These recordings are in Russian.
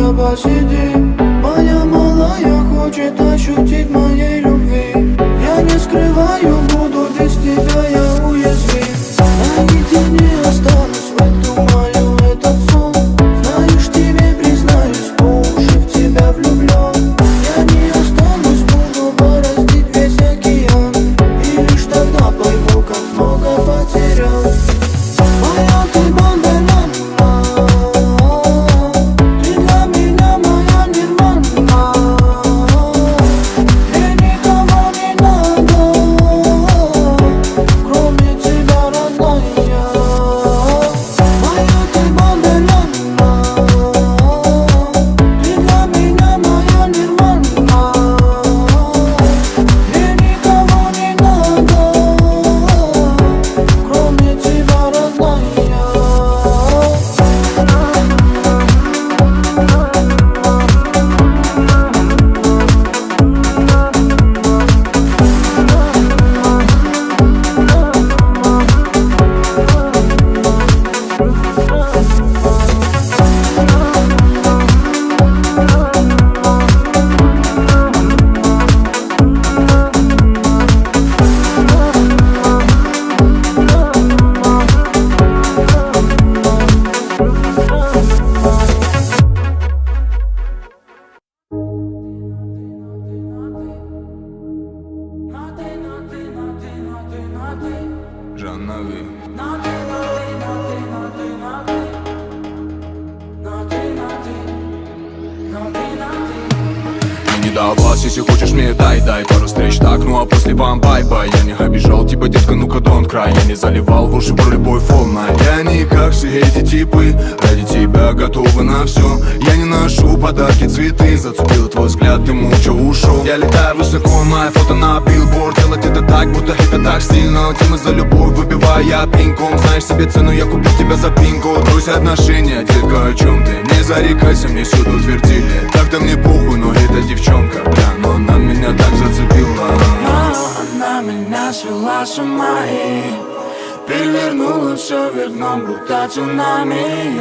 просто посидим. Моя малая хочет ощутить моей любви. Я не скрываю, буду без тебя я уязвим. Наедине останусь, выдумаю этот сон. Знаешь, тебе признаюсь, по уши в тебя влюблен. Я не останусь, буду бороздить весь океан. И лишь тогда пойму, как много потерял. Моя ты бомбелянка, ты для меня моя нирвана. Мне никого не надо, кроме тебя, родная. Моя ты бомбелянка, ты для меня моя нирвана. Мне никого не надо, кроме тебя, родная. Жаннави. Не до вас, если хочешь мне дай пару встреч так, ну а после вам бай-бай. Я не обижал тебя, детка, ну-ка don't cry. Я не заливал в уши про любовь волна. Я не как все эти типы, ради тебя готовы на все. Я не ношу подарки, цветы, зацепил твой взгляд, ты молча ушел. Я летаю высоко, мое фото на билборд. Делать это так, будто это так стильно. Темы за любовь выбивая пинком. Знаешь себе цену, я купил тебя за пинку. Брось отношения, детка, о чем ты? Не зарекайся, мне всюду твердили. Так-то мне похуй, но это девчонка, бля, но она меня так зацепила. Она меня свела с ума и перевернула все вверх дном, будто цунами.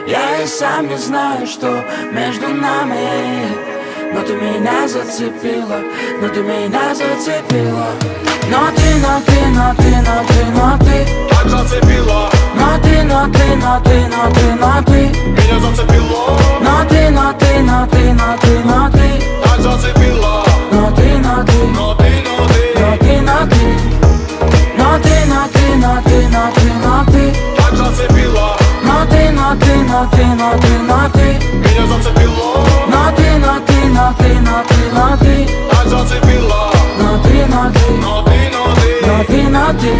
Я и сам не знаю, что между нами. Но ты меня зацепила, но ты меня зацепила. Но ты Так зацепила. Но ты меня зацепила. Но ты Так зацепила. Но ты Но ты. Но ты Так зацепила. Но ты Меня зацепило. Но ты Так зацепила. Но ты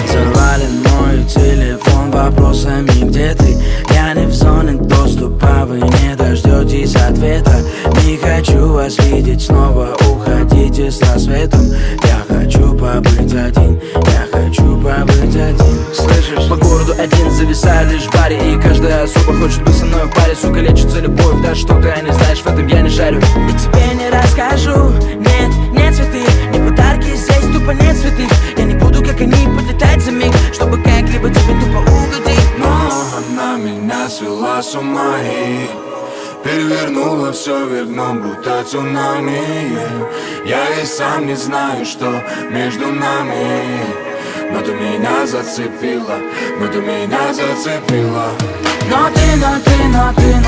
взорвали мой телефон вопросами, где ты? Я не в зоне доступа, вы не дождетесь ответа. Не хочу вас видеть снова, уходите с рассветом. Я хочу побыть один, Слышишь? По городу один зависаю лишь в баре, и каждая особа хочет быть со мной в паре. Сука, лечится любовь, да что ты не знаешь, в этом я не шарю. И тебе не расскажу, нет цветы, не подарки, здесь тупо нет цветы. Я не буду, как они, подлетать за миг, чтобы как-либо тебе тупо угодить. Но она меня свела с ума и перевернула все вверх дном, будто цунами. Я и сам не знаю, что между нами. Но ты меня зацепила, Но ты Так зацепила. Но ты Но ты. Меня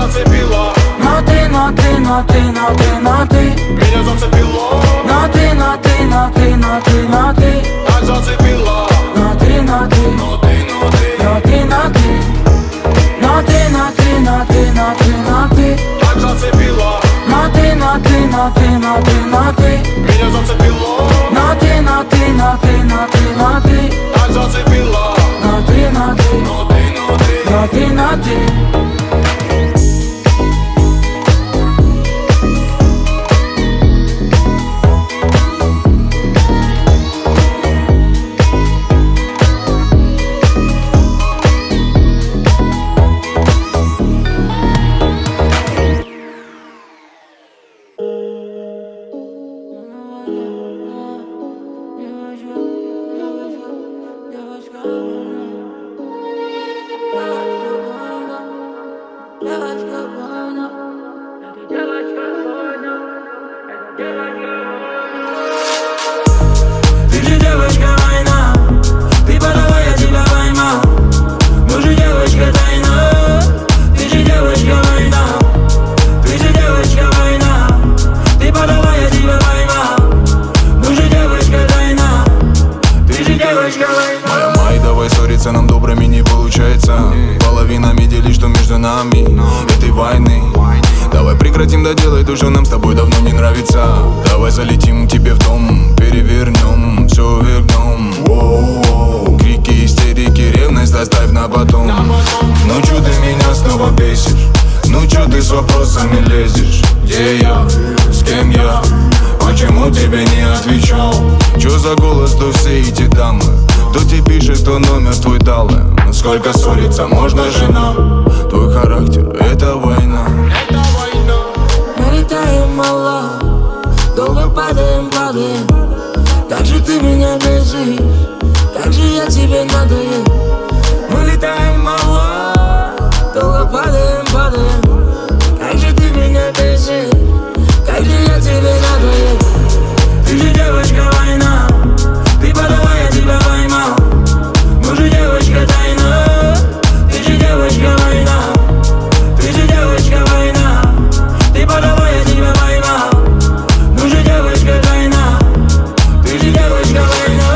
зацепило. Но ты Так зацепила. Но ты Но ты. Так зацепила. Но ты Меня зацепило. Так зацепила. Но ты. Ты же девочка война, ты подала, я тебя поймал. Мы же девочка тайна, ты же девочка война. Ты же девочка война, ты подала, я тебя поймал. Мы же девочка тайна, ты же девочка война. Моя май, давай ссориться нам добрыми не получается. Половинами делить, что между нами этой войны. Давай прекратим доделать то, что нам с тобой давно не нравится. Давай залетим к тебе в дом, перевернем, все вернем. Воу-воу. Крики, истерики, ревность оставь на потом. Ну чё ты меня снова бесишь? Ну чё ты с вопросами лезешь? Где я? С кем я? Почему тебе не отвечал? Чё за голос, то все эти дамы? Кто тебе пишет, кто номер твой дал? Сколько ссориться можно, жена? Твой характер — это война. Мы летаем мало, долго падаем. Как же ты меня бесишь, как же я тебе надоел. Мы летаем мало, долго падаем. Как же ты меня бесишь, как же я тебе надоел. Ты же девочка война, ты подала, я тебя поймал. Мы же девочка тайна, ты же девочка война. Ты же девочка война, ты подала, я тебя поймал. Мы же девочка тайна, ты же девочка война.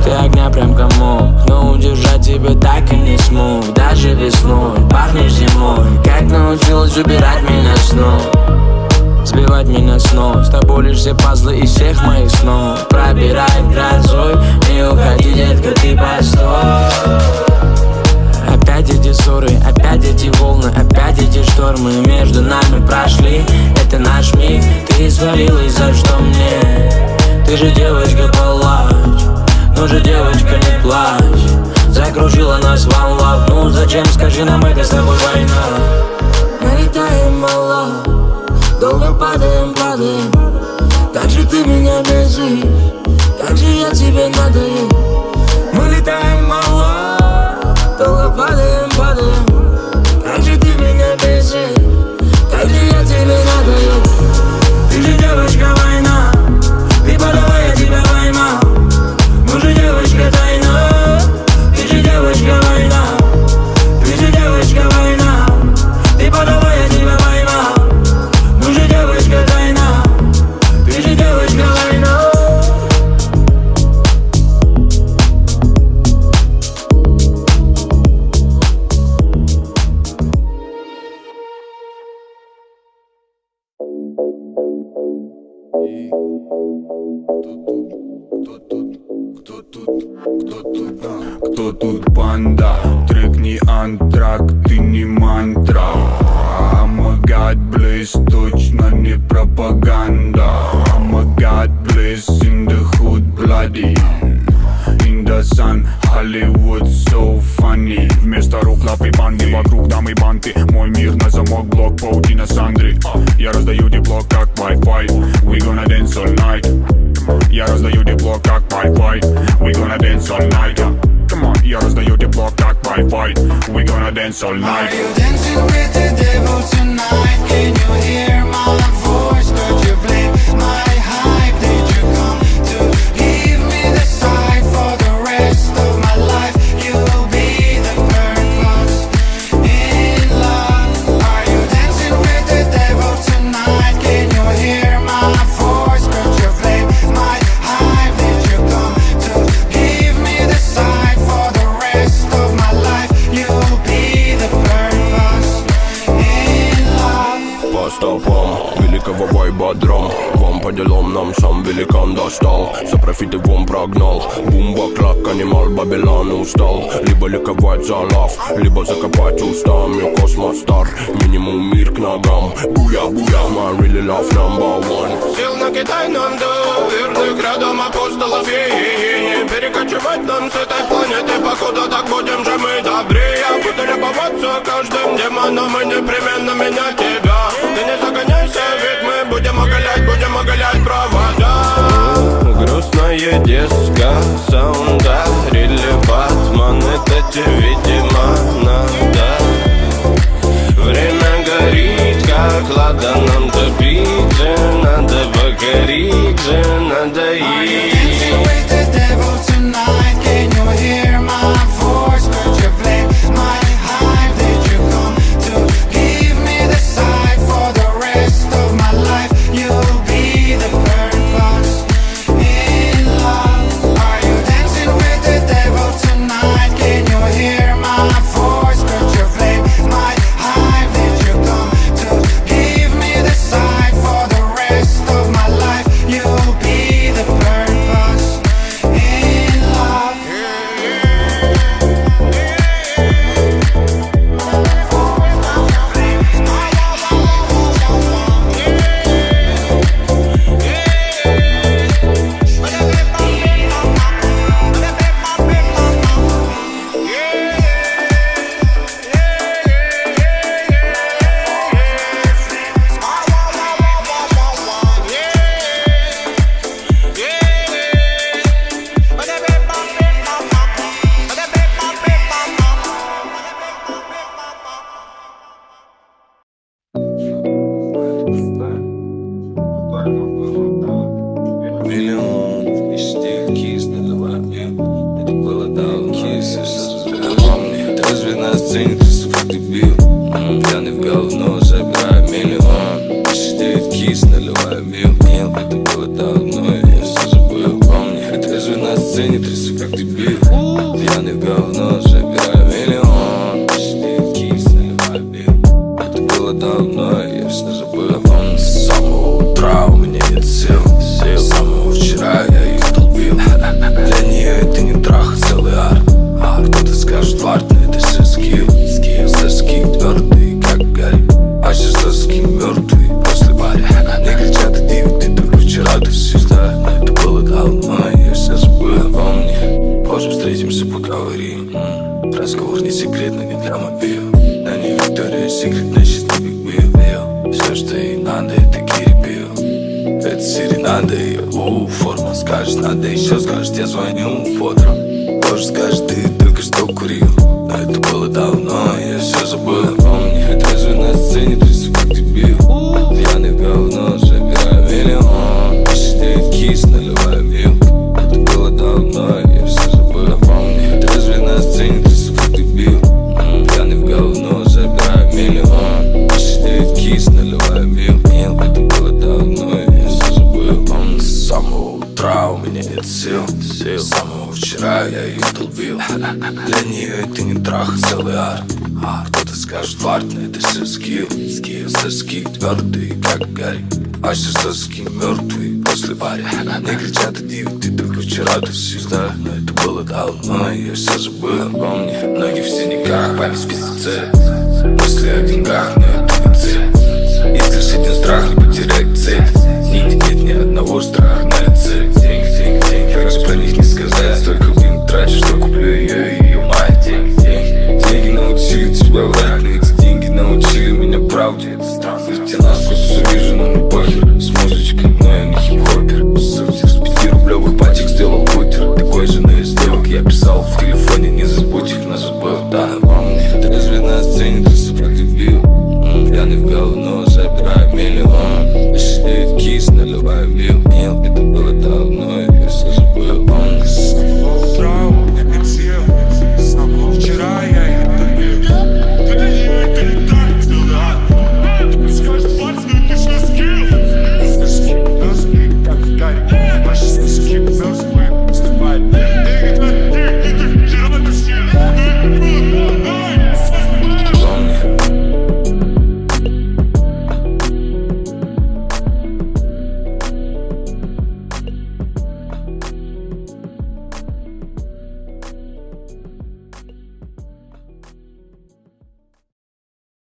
Ты огня прям комок, но удержать тебя так и не смог. Даже весной пахнешь зимой, как научилась убирать меня снов, сбивать меня с ног. С тобой лишь все пазлы из всех моих снов. Пробирает грозой, не уходи, детка, ты постой. Опять эти ссоры, опять эти волны, опять эти штормы между нами прошли. Это наш миг, ты свалилась, за что мне? Ты же девочка, палач, ну же девочка, не плачь. Закружила нас волна, ну зачем, скажи нам, это с тобой война. Мы летаем мало, долго падаем. Как же ты меня бесишь, как же я тебе надоел. Мы летаем мало, долго падаем. Как же ты меня бесишь, как же я тебе надоел. Ты же девочка война, ты подала, я тебя поймал. Мы же девочка тайна, ты же девочка война. Ты же девочка война, ты подала, я тебя поймал. Мы же девочка тайна, ты же девочка война. Кто тут банда? Трек не антрак, ты не мантра. Oh my God, please, точно не пропаганда. Oh my God, please, in the hood, bloody. In the sun, Hollywood, so funny. Вместо рук лапы банды, вокруг дамы банты. Мой мир на замок, блок, паутина Сандры. Я раздаю тепло, как Wi-Fi. We gonna dance all night. Я раздаю тепло, как Wi-Fi. We gonna dance all night. Come on, я раздаю тепло, как Wi-Fi. We gonna dance all night. Are you dancing with the devil tonight? Can you hear my voice? Could you blame my hype? Did you come to give me the sight for the rest of my life? You will be the purpose in love. Are you dancing with the devil tonight? Can you hear my voice? Could you blame my hype? Did you come to give me the sight for the rest of my life? You will be the purpose in love. По стопам великого вайба драм. Вам по делам, нам сам великан достал. За профиты вон прогнал. Бумба, клак, анимал, Бабилан устал. Либо ликовать за лав, либо закопать устами. Космос стар, минимум мир к ногам. Буя, буя, my really love number one. Сил на Китай нам до верных рядом апостолов и не перекочевать нам с этой планеты. Походу так будем же мы добрее. Буду любоваться каждым демоном и непременно менять тебя. Ты не загоняйся, ведь мы будем оголять провода. Грустная диска, саунда, рили Батман. Это тебе, видимо, надо. Да нам топить же, надо покорить же, надо Are you и dancing with the devil tonight? Can you hear my voice? Could you flame my hype? Did you come to give me the sight for the rest of my life? You'll be the purpose in love. Are you dancing with the devil tonight? Can you hear my voice? Could you flame my hype? Did you come to give me the sight for the rest of my life? You'll be the purpose in love. Миллион, ищи кис, наливай пил. Это было давно, кис, я все запомни. Ты разве на сцене, ты, сука, дебил. Пьяный в говно, забирай миллион. Ищи 9 кис, наливай пил. Это было давно, я все забыл, помни. Ты разве на сцене, ты, сука, дебил. Пьяный в говно, забирай миллион. Ищи 9 кис, наливай пил. Это было давно, я все забыл, помни. С самого утра у меня нет сил. С самого вчера я их долбил. Для нее это не трах, целый арт. Кто-то скажет вард, но это все скилл. Соски твердые, как гарь. А сейчас соски мертвые после баря. Мне кричат, иди, ты только вчера ты звезда. Но это было давно, я все забыл, помни. Позже встретимся, поговорим. Разговор не секретный, не для мобил. На ней Виктория Секрет, значит не Биг Билл. Все, что ей надо, это Кири Билл. Это серенада, ее форма. Скажешь, надо еще, скажет, я звоню подром. Позже скажет, ты только что курил. Но это было давно, я все забыл, помни. Это разве на сцене, ты, сука, дебил. Пьяный в говно, забирай миллион. Ищи 9 кис, наливай милк. Это было давно, я все забыл, помни. Это разве на сцене, ты, сука, дебил. Пьяный в говно, забирай миллион. Ищи 9 кис, наливай милк. Это было давно, я все забыл, помни. С самого утра у меня нет сил. С самого вчера я их долбил. Для нее это не трах, целый арт. Кто-то скажет вард, но это все скилл. Соски твердые, как гарь. А сейчас соски мертвые после баря. Мне кричат, иди, ты только вчера ты звезда. Но это было давно, я все забыл, помни. Ноги в синяках, память в песце. Мысли о деньгах, но это не цель. Если жить один страх, не потерять цель. Нет ни одного страха, на цель. Деньги, как же про них не сказать. Столько блин трачу, что куплю ее и ее мать. Деньги научили тебя врать, но эти деньги научили меня правде.